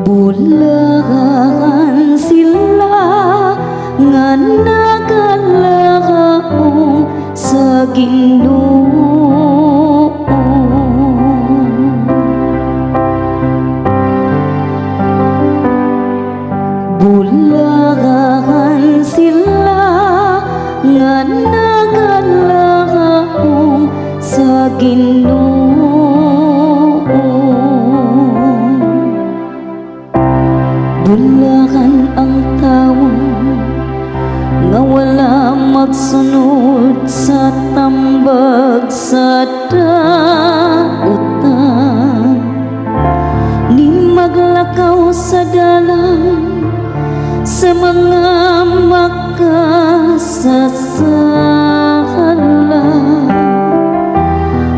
Bulahan sila nga nagalaong sa Ginoo. Bulahan sila nga nagalaong sa Ginoo. Bulahan ang tawo nga wala magsunod sa tambag sa dautan, ni maglakaw sa dalan sa mga makasasala,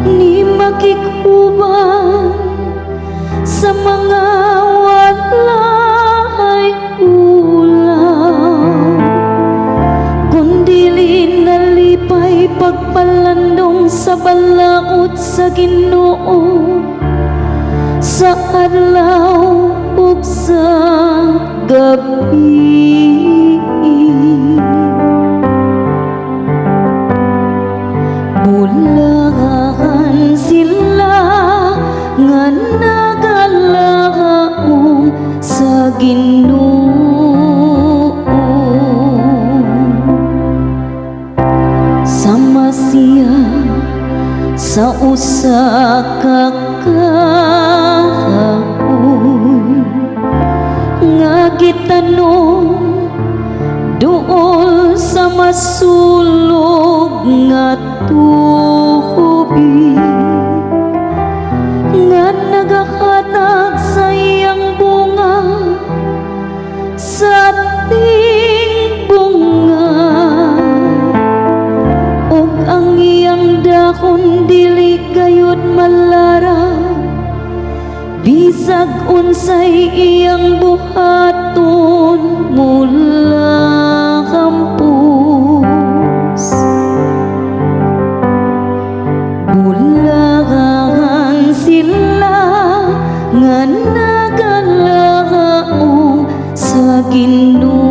ni makikuban sa mga walay ulam, kundili nalipay pagpalandong sa balaod sa Ginoo sa adlaw ug sa gabi. Bulahan sila nga nagalaong sa Ginoo. Sama siya sa usa ka kahoy nga gitanong duol sa masulog nga tubig, nga nagahatag sa iyang bunga sa ating bunga, ug ang iyang dahon dili gayud malara, bisag unsay iyang buhaton mula kampus. Bulahan sila nga nagalaong sa Ginoo.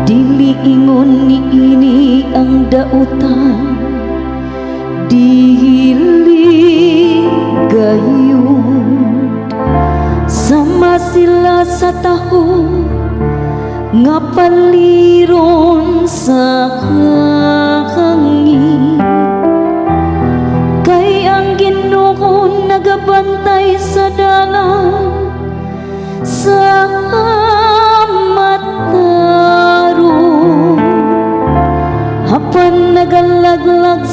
Dili ingon niini ang dautan, dili gayud. Sama sila sa taho nga paliron sa hangin, kay ang Ginoo nagabantay sa dalan sa mataron, apan nagalaglag